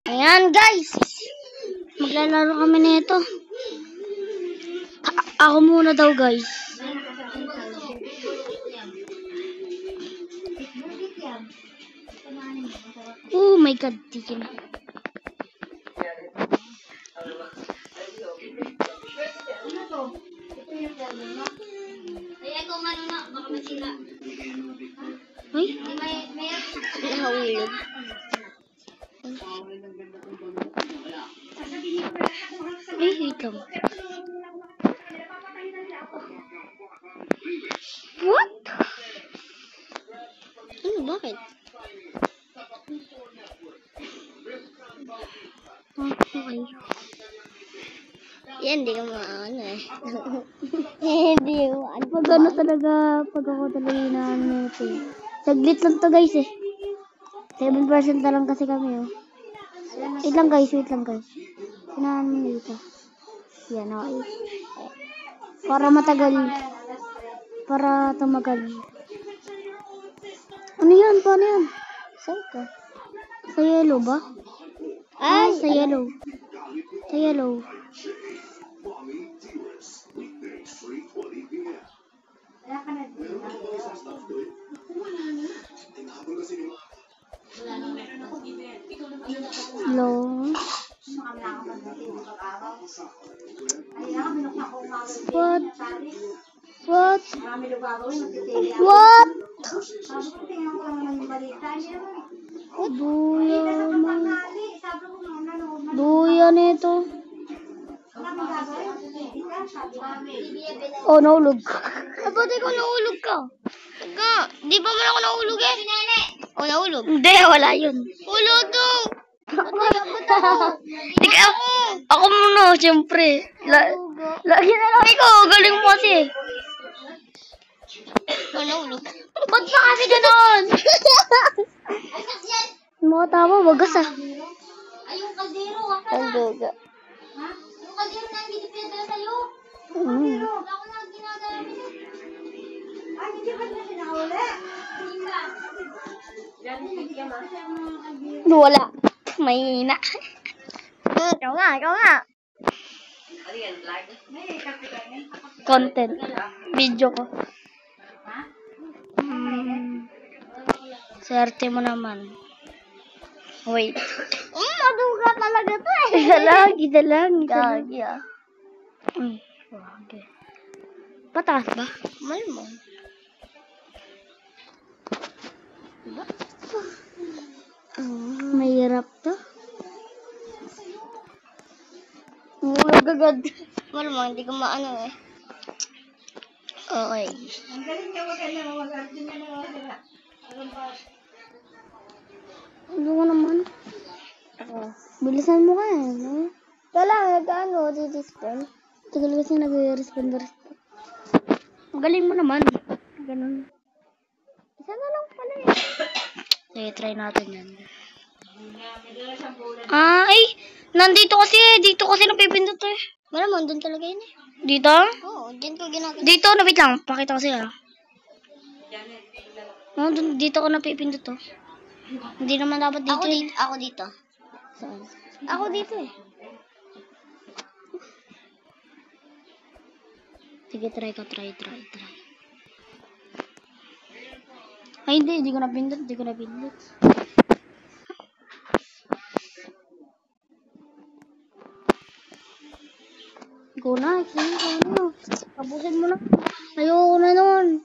Ayan guys, maglalaro kami nito. Ako muna daw guys. Oh my god, tigil. Uy, nahulog. Ay, wait lang. What? Ano, bakit? Okay. Yan, hindi ka maano eh. Hindi mo. Pag ano talaga, pag ako talaga inaano ito eh. Saglit lang to guys eh. 7% na lang kasi kami oh. Wait lang guys. Sinahan mo dito. Yan, okay. Para matagal. Para tumagal. Ano yan? Paano yan? Saan ka? Sa yellow ba? Ay, sa yellow. Sa yellow. Long. What? Duya nito. Oh, nahulog. Ba't ikaw nahulog ka? Di ba man ako nahulog eh? Oh, nahulog. Hindi, wala yun. Hulog to. Ako muna, siyempre. Lagi na lang ikaw. Galing mo kasi. Nahulog. Ba't pa kasi gano'n? Mga tama, wagas ah. Ay, yung kaldero, waka na. Kaldoga. Ha? Yung kaldero na hindi pinadala sa'yo. Yung kaldero, wala ko na ginagamit. Ay, hindi ka na sinahuli. Hindi ba? Wala. Mahina. Ikaw nga. Content. Video ko. Swerte mo naman. Wait. Maduga talaga to eh. Isa lang. Gagi ah. Okay. Pataas ba? Malamang. Mahirap to. Mulog agad. Malamang, hindi ko maano eh. Okay. Ang galing niya, wag na. Ano ko naman? Bilisan mo ka eh, no? Kala, nag-ano, di-respond. Tagal kasi nag-respond. Magaling mo naman. Ganun. Isa na lang pala eh. Sige, try natin yan. Ay! Nandito kasi eh. Dito kasi napipindot eh. Malamang, doon talaga yun eh. Dito? Oo, dyan ko ginagawa. Dito, wait lang. Pakita ko siya. Oh, dito ko napipindot to. Hindi naman dapat dito. Ako dito. Saan? Ako dito eh. Sige, try. Ay, hindi ko napindot. Go na. Tapusin mo na. Ayoko na nun.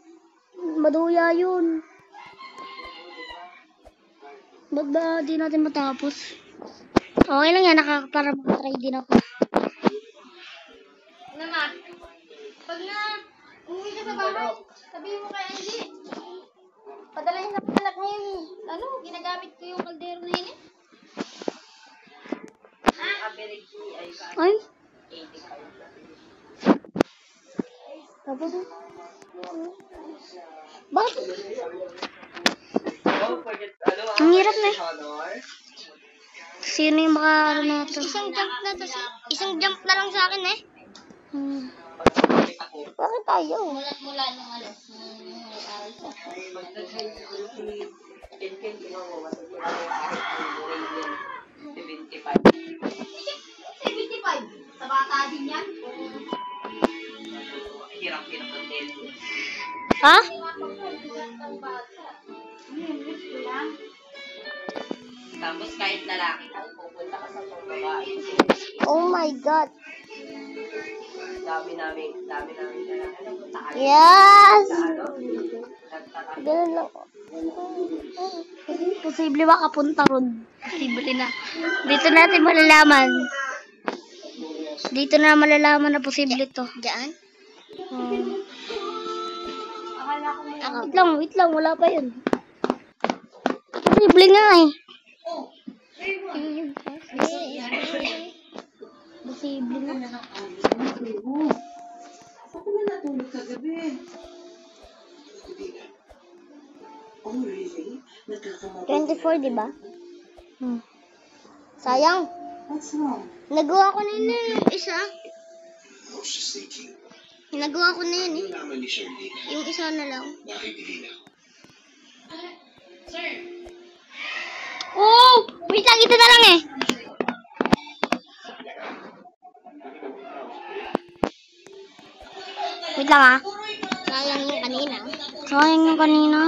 Maduya yun. Ba't ba di natin matapos? Okay lang yan, para makatry din ako. Naman, pag na umuwi ka sa bahay, sabihin mo kay Angie, padalahin sa anak ngayon. Ano, ginagamit ko yung kaldero na yun eh. Ay? Tapos bakit? Ang hirap na eh. Sino yung makaano na ito? Isang jump na lang sa akin eh. Bakit tayo? Mula nung alas. Ha? Tapos kahit lalaki ka, pupunta ka sa mga babae. Oh my God. Dami namin lalaki. Napunta ka Yes! sa ano? Nagtaka. Ganun lang. Posible makapunta ron. Posible na. Dito natin malalaman. Dito na malalaman na posible to. Diyan? Wait lang. Wala pa yun. Posible nga eh. Posible nga. Ako na natulog kagabi. Oh, really? Nagkakamabot. 24, di ba? Sayang. What's wrong? Nagawa ko na yun yung isa. I was just thinking, Nagawa ko na yun eh. naman ni Shirley na Yung isa na lang. nakibili na. Oh! Wait lang, ito na lang eh. Wait lang ah. Sayang yung kanina. Sayang yung kanina.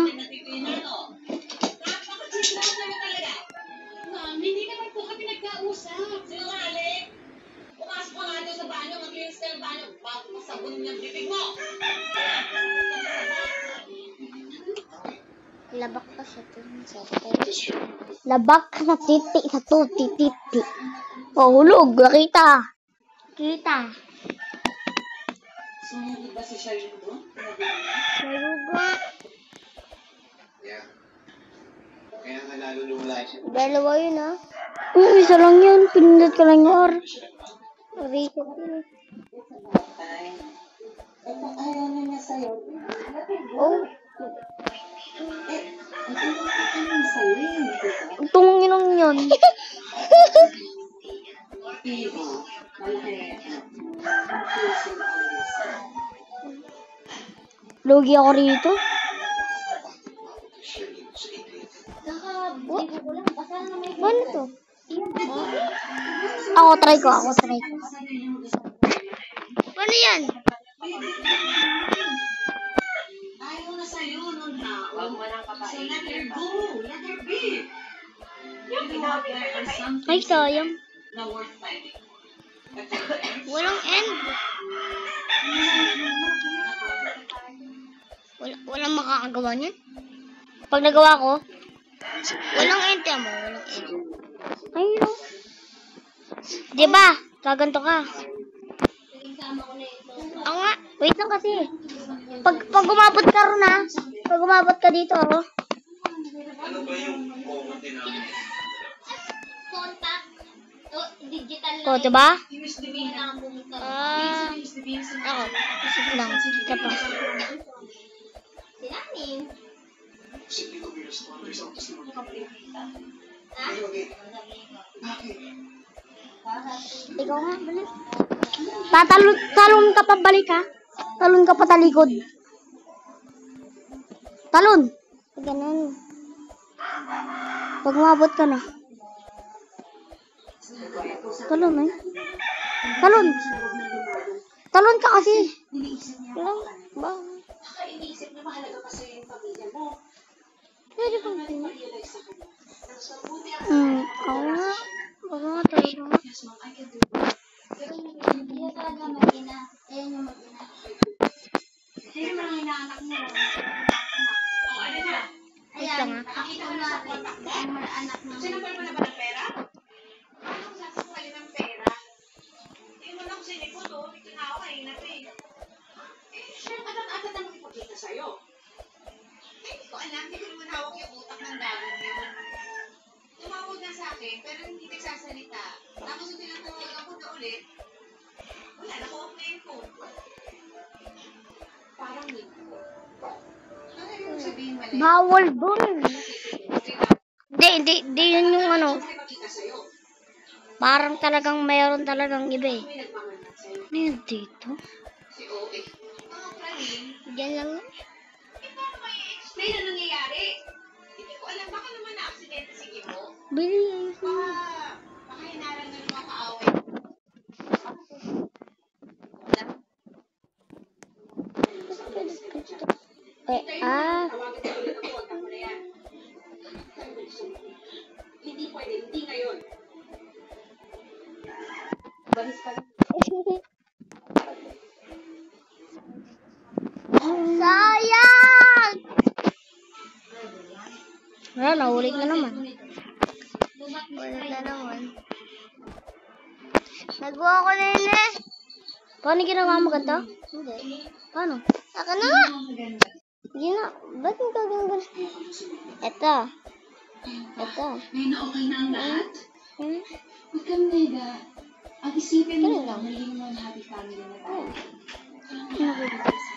Hindi naman po kami nagkausap. Sinungaling. Pumasok ka nga doon sa banyo, maglinis ka ng banyo. Bago masabon niyang bibig mo. Labak pa siya to. Labak sa titi. Sa to, titi. Oh, hulog. Kita. Sumuli ba si Shirley doon? Maruga. Yeah. Kaya nga lalo lumala siya. Dalawa yun ah. Isa lang yun. Pinindot ka lang yung or. Reset yun. Ay. Ito, ayaw na niya sa'yo. Oh. Ano sa'yo yun? Itong yun yun. Iba. Malaki. Lugi ako rito. Shirley sa Adrian. Ano to? Ako try ko. Ano yan? Ayaw na sa'yo nun na. Huwag mo nang papain. So let her go. Let her be. Yung ginagawa or something Ay, sayang. na worth fighting. Walang end. Walang makakagawa niyan. Pag nagawa ko, walang end mo. Walang end. Ay, no. Diba? Gaganto ka. Ako nga. Wait lang kasi. Pag umabot ka ron ha. Pag umabot ka dito ako. Ano ba yung common denominator? Contact. Digital Ko, diba? lang. Ako. Isip lang. Ika pa. Sinanin. Simple ko bilang sa mga isang tapos naman Ano, okay. Bakit? Ikaw nga, balik. Talon ka pa balik ha. Talon ka pa talikod. Talon. Ganun. Pag umabot ka na. Talon eh. Talon. Talon ka kasi. Lang. Ba? Baka iniisip na mahalaga pa sa'yo yung pamilya mo. Pwede kang I-realize sa kanya. Mas mabuti ang ako nga. Ako nga talaga nga. yes, ma'am, I can do it. Pero hindi na talaga mag-ina. Ayaw niya mag-ina. Sino man ang inaanak mo? O, ano na? Ayan, nakita ko na ang mga anak mo. Sinapal mo na ba ng pera? Paano ko sasakalin ng pera? Hindi mo na ako sinipot, oh. Dito na ako, kainap eh. Siya, atat ang makipagkita sa'yo. Hindi ko alam, hindi ko naman hawak yung utak ng dagong yun. Tumawag na sa akin, pero hindi nagsasalita. Tapos yung tinatawagan ko na ulit, wala, naka-off na yung phone. Parang hindi. Ano yung sabihin mali? Bawal dun. Hindi yun yung ano. Makipagkita sa'yo. Parang talagang mayroon talagang iba eh. May nagmamanat sa'yo. Ano yun dito? Si OA. Praning. Diyan lang yun. Paano may explain ang nangyayari? Hindi ko alam, baka naman na-aksidente si Kimo. Bili. Baka hinaran ng mga kaaway. Okay. Tawagan ko ulit ako. Tama na yan. Hindi pwede. Hindi ngayon. Balis ka na. Sayang! Wala, nahulit na naman. Ulit na naman. Nagawa ko na yun eh. Paano ginawa mo ganito? Hindi. Paano? Saka na nga. Hindi na. Ba't yung gagawin ko? Ito. Ito. Ngayon na okay na ang lahat? Huwag kang nega. Ang isipin mo Ganun lang. maging mo happy family na tayo. Ano?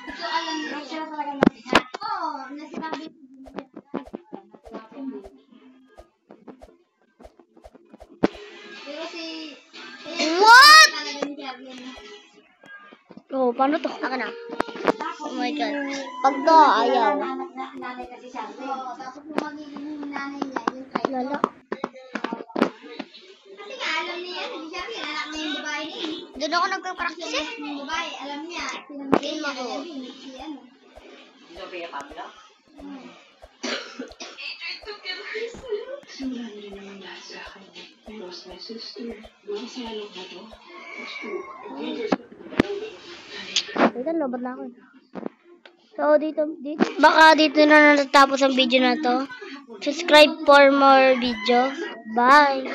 Ito alam mo, sila talaga natin. Oo, nasinabi ko. Pero si... What? Talaga ni Kevin. Oh, paano to? Ako na. Oh my God. Pag to, ayaw. Nanay kasi siya. Oo, tapos kung magiging nanay niya, yung kay... Lala. Kasi nga, alam niya yan. Hindi siya anak niya yung babae niya. Doon ako nagpa-practice eh. Yung babae, alam niya. Sinamigay niya, alam niya. Si ano. Sofia Pablo? Simula niyo naman lahat sa akin. I lost my sister. Buwan sa lalong na to. Teka, lobat na ako. So, dito. Baka dito na natatapos ang video na to. Subscribe for more video. Bye!